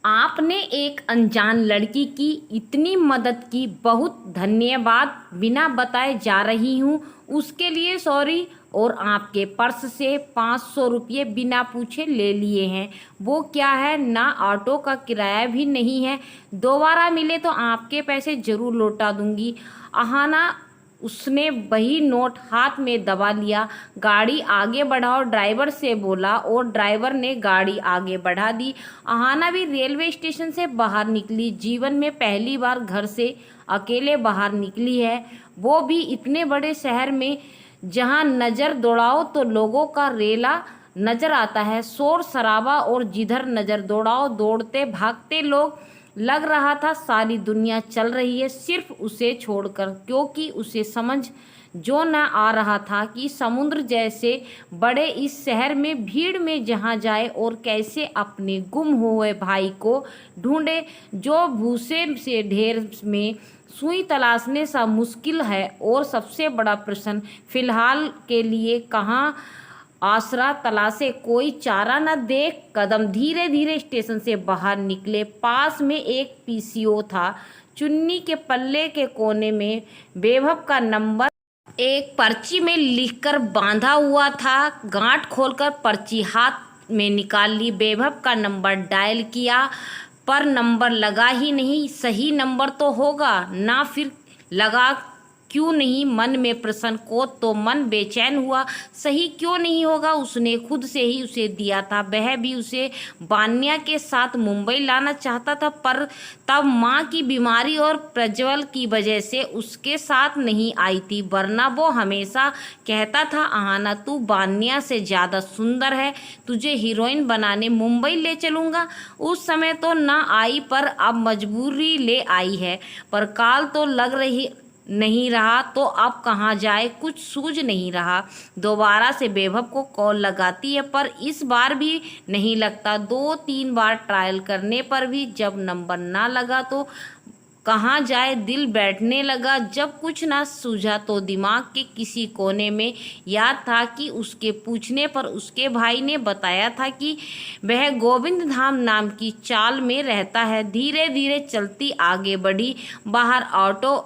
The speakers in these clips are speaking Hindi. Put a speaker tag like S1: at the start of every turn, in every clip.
S1: आपने एक अनजान लड़की की इतनी मदद की, बहुत धन्यवाद। बिना बताए जा रही हूँ, उसके लिए सॉरी। और आपके पर्स से 500 रुपये बिना पूछे ले लिए हैं। वो क्या है ना, ऑटो का किराया भी नहीं है। दोबारा मिले तो आपके पैसे ज़रूर लौटा दूंगी। अहाना, उसने वही नोट हाथ में दबा लिया। गाड़ी आगे बढ़ाओ, ड्राइवर से बोला, और ड्राइवर ने गाड़ी आगे बढ़ा दी। अहाना भी रेलवे स्टेशन से बाहर निकली। जीवन में पहली बार घर से अकेले बाहर निकली है, वो भी इतने बड़े शहर में जहां नज़र दौड़ाओ तो लोगों का रेला नज़र आता है, शोर शराबा, और जिधर नज़र दौड़ाओ दौड़ते भागते लोग। लग रहा था सारी दुनिया चल रही है सिर्फ उसे छोड़कर, क्योंकि उसे समझ जो न आ रहा था कि समुद्र जैसे बड़े इस शहर में भीड़ में जहाँ जाए और कैसे अपने गुम हुए भाई को ढूंढे, जो भूसे से ढेर में सुई तलाशने सा मुश्किल है। और सबसे बड़ा प्रश्न, फिलहाल के लिए कहाँ आसरा तलाशे, कोई चारा न देख कदम धीरे धीरे स्टेशन से बाहर निकले। पास में एक पीसीओ था। चुन्नी के पल्ले के कोने में बेभव का नंबर एक पर्ची में लिखकर बांधा हुआ था। गांठ खोलकर पर्ची हाथ में निकाल ली, बेभव का नंबर डायल किया, पर नंबर लगा ही नहीं। सही नंबर तो होगा ना, फिर लगा क्यों नहीं? मन में प्रश्न को तो मन बेचैन हुआ। सही क्यों नहीं होगा? उसने खुद से ही उसे दिया था। वह भी उसे बान्या के साथ मुंबई लाना चाहता था, पर तब माँ की बीमारी और प्रज्वल की वजह से उसके साथ नहीं आई थी। वरना वो हमेशा कहता था, आहाना तू बान्या से ज़्यादा सुंदर है, तुझे हीरोइन बनाने मुंबई ले चलूँगा। उस समय तो ना आई, पर अब मजबूरी ले आई है। पर काल तो लग रही नहीं रहा, तो अब कहाँ जाए कुछ सूझ नहीं रहा। दोबारा से बेभव को कॉल लगाती है, पर इस बार भी नहीं लगता। 2-3 बार ट्रायल करने पर भी जब नंबर ना लगा तो कहाँ जाए, दिल बैठने लगा। जब कुछ ना सूझा तो दिमाग के किसी कोने में याद था कि उसके पूछने पर उसके भाई ने बताया था कि वह गोविंद धाम नाम की चाल में रहता है। धीरे धीरे चलती आगे बढ़ी। बाहर ऑटो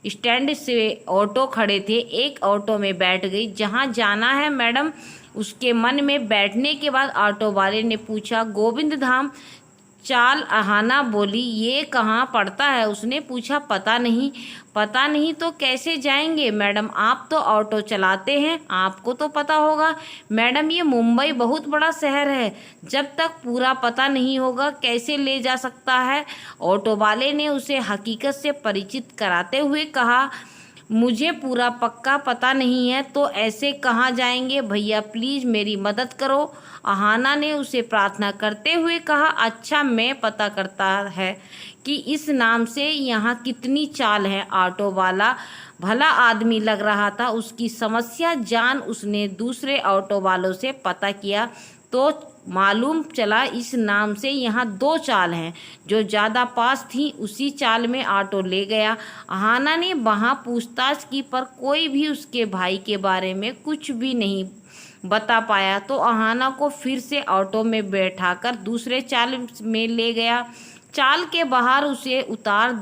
S1: स्टैंड से ऑटो खड़े थे। एक ऑटो में बैठ गई। जहाँ जाना है मैडम? उसके मन में बैठने के बाद ऑटो वाले ने पूछा। गोविंद धाम चाल, अहाना बोली। ये कहाँ पड़ता है? उसने पूछा। पता नहीं। पता नहीं तो कैसे जाएंगे मैडम? आप तो ऑटो चलाते हैं, आपको तो पता होगा। मैडम, ये मुंबई बहुत बड़ा शहर है, जब तक पूरा पता नहीं होगा कैसे ले जा सकता है? ऑटो वाले ने उसे हकीकत से परिचित कराते हुए कहा, मुझे पूरा पक्का पता नहीं है, तो ऐसे कहाँ जाएंगे? भैया प्लीज़ मेरी मदद करो। अहाना ने उसे प्रार्थना करते हुए कहा। अच्छा, मैं पता करता है कि इस नाम से यहाँ कितनी चाल है। ऑटो वाला भला आदमी लग रहा था। उसकी समस्या जान उसने दूसरे ऑटो वालों से पता किया तो मालूम चला इस नाम से यहाँ 2 चाल हैं। जो ज़्यादा पास थी उसी चाल में ऑटो ले गया। अहाना ने वहाँ पूछताछ की, पर कोई भी उसके भाई के बारे में कुछ भी नहीं बता पाया। तो अहाना को फिर से ऑटो में बैठाकर दूसरे चाल में ले गया। चाल के बाहर उसे उतार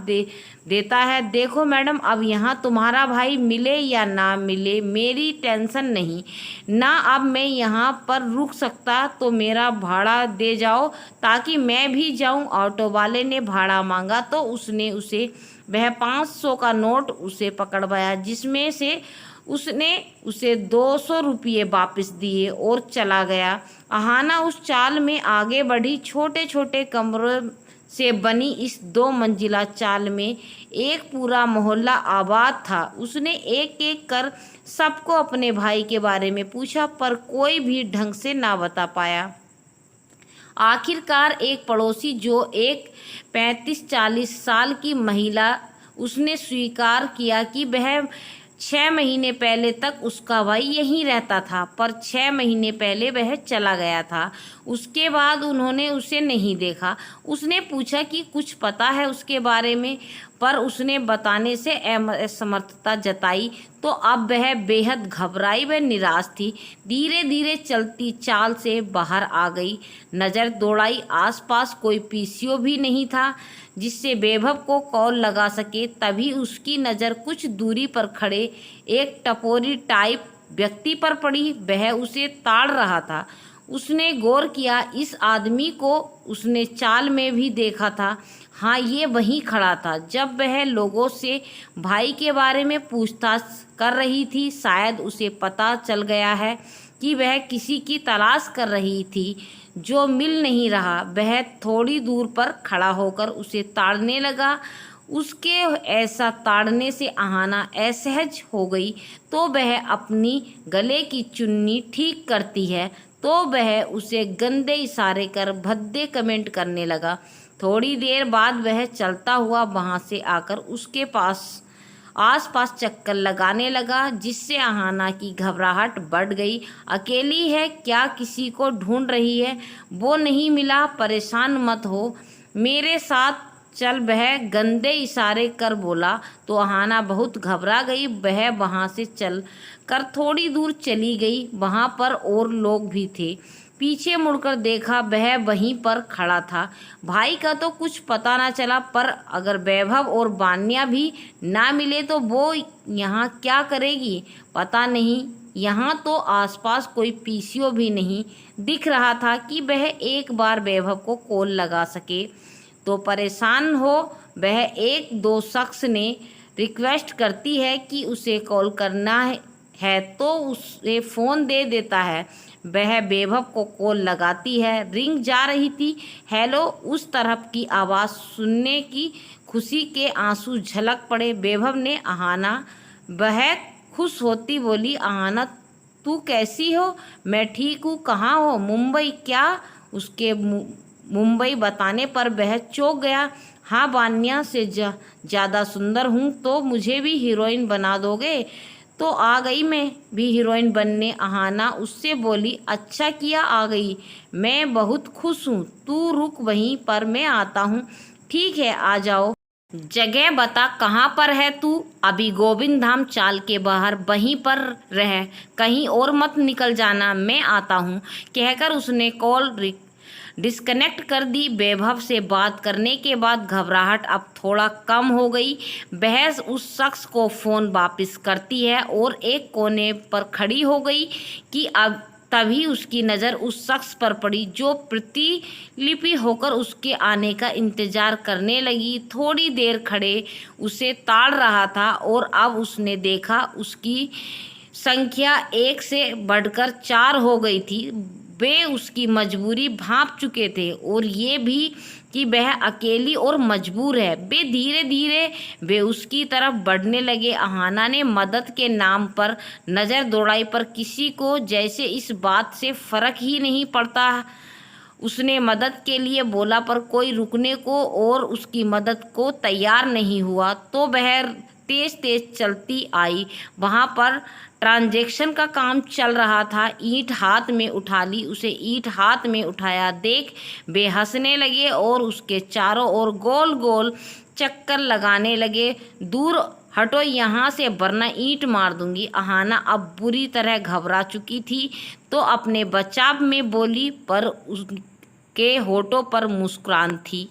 S1: देता है। देखो मैडम, अब यहाँ तुम्हारा भाई मिले या ना मिले मेरी टेंशन नहीं ना। अब मैं यहाँ पर रुक सकता तो मेरा भाड़ा दे जाओ ताकि मैं भी जाऊँ। ऑटो वाले ने भाड़ा मांगा तो उसने उसे वह 500 का नोट उसे पकड़वाया, जिसमें से उसने उसे 200 रुपये वापस दिए और चला गया। अहाना उस चाल में आगे बढ़ी। छोटे छोटे कमरों से बनी इस 2 मंजिला चाल में एक पूरा मोहल्ला आबाद था। उसने एक एक कर सबको अपने भाई के बारे में पूछा, पर कोई भी ढंग से ना बता पाया। आखिरकार एक पड़ोसी, जो एक 35-40 साल की महिला, उसने स्वीकार किया कि वह 6 महीने पहले तक उसका भाई यहीं रहता था, पर 6 महीने पहले वह चला गया था। उसके बाद उन्होंने उसे नहीं देखा। उसने पूछा कि कुछ पता है उसके बारे में, पर उसने बताने से असमर्थता जताई। तो अब वह बेहद घबराई व निराश थी। धीरे धीरे चलती चाल से बाहर आ गई। नज़र दौड़ाई, आसपास कोई पीसीओ भी नहीं था जिससे वैभव को कॉल लगा सके। तभी उसकी नज़र कुछ दूरी पर खड़े एक टपोरी टाइप व्यक्ति पर पड़ी। वह उसे ताड़ रहा था। उसने गौर किया, इस आदमी को उसने चाल में भी देखा था। हाँ, ये वहीं खड़ा था जब वह लोगों से भाई के बारे में पूछताछ कर रही थी। शायद उसे पता चल गया है कि वह किसी की तलाश कर रही थी जो मिल नहीं रहा। वह थोड़ी दूर पर खड़ा होकर उसे ताड़ने लगा। उसके ऐसा ताड़ने से अहाना असहज हो गई। तो वह अपनी गले की चुन्नी ठीक करती है तो वह उसे गंदे इशारे कर भद्दे कमेंट करने लगा। थोड़ी देर बाद वह चलता हुआ वहां से आकर उसके आसपास चक्कर लगाने लगा, जिससे अहाना की घबराहट बढ़ गई। अकेली है क्या, किसी को ढूंढ रही है? वो नहीं मिला, परेशान मत हो, मेरे साथ चल, वह गंदे इशारे कर बोला। तो अहाना बहुत घबरा गई। वह वहां से चल कर थोड़ी दूर चली गई। वहां पर और लोग भी थे। पीछे मुड़कर देखा, वह वहीं पर खड़ा था। भाई का तो कुछ पता ना चला, पर अगर वैभव और बान्या भी ना मिले तो वो यहाँ क्या करेगी पता नहीं। यहाँ तो आसपास कोई पीसीओ भी नहीं दिख रहा था कि वह एक बार वैभव को कॉल लगा सके। तो परेशान हो वह एक दो शख्स ने रिक्वेस्ट करती है कि उसे कॉल करना है तो उसे फ़ोन दे देता है। वह वैभव को कॉल लगाती है। रिंग जा रही थी। हेलो, उस तरफ की आवाज़ सुनने की खुशी के आंसू झलक पड़े। वैभव ने अहाना, वह खुश होती बोली, अहाना तू कैसी हो? मैं ठीक हूँ, कहाँ हो? मुंबई क्या? उसके मुंबई बताने पर वह चौंक गया। हाँ, बान्या से ज़्यादा सुंदर हूँ तो मुझे भी हीरोइन बना दोगे? तो आ गई मैं भी हीरोइन बनने। अहाना उससे बोली, अच्छा किया आ गई, मैं बहुत खुश हूँ। तू रुक वहीं पर, मैं आता हूँ। ठीक है, आ जाओ। जगह बता, कहाँ पर है तू? अभी गोविंद धाम चाल के बाहर, वहीं पर रह, कहीं और मत निकल जाना, मैं आता हूँ, कहकर उसने कॉल डिस्कनेक्ट कर दी। वैभव से बात करने के बाद घबराहट अब थोड़ा कम हो गई। बहस उस शख्स को फ़ोन वापस करती है और एक कोने पर खड़ी हो गई कि अब तभी उसकी नज़र उस शख्स पर पड़ी जो प्रतिलिपि होकर उसके आने का इंतज़ार करने लगी। थोड़ी देर खड़े उसे ताड़ रहा था और अब उसने देखा उसकी संख्या 1 से बढ़कर 4 हो गई थी। वे उसकी मजबूरी भांप चुके थे और ये भी कि वह अकेली और मजबूर है। वे उसकी तरफ बढ़ने लगे। अहाना ने मदद के नाम पर नज़र दौड़ाई, पर किसी को जैसे इस बात से फर्क ही नहीं पड़ता। उसने मदद के लिए बोला पर कोई रुकने को और उसकी मदद को तैयार नहीं हुआ। तो वह तेज तेज चलती आई। वहां पर ट्रांजैक्शन का काम चल रहा था। ईंट हाथ में उठा ली। उसे ईंट हाथ में उठाया देख वे हंसने लगे और उसके चारों ओर गोल गोल चक्कर लगाने लगे। दूर हटो यहाँ से, वरना ईंट मार दूंगी। अहाना अब बुरी तरह घबरा चुकी थी तो अपने बचाव में बोली, पर उसके होठों पर मुस्कुराहट थी।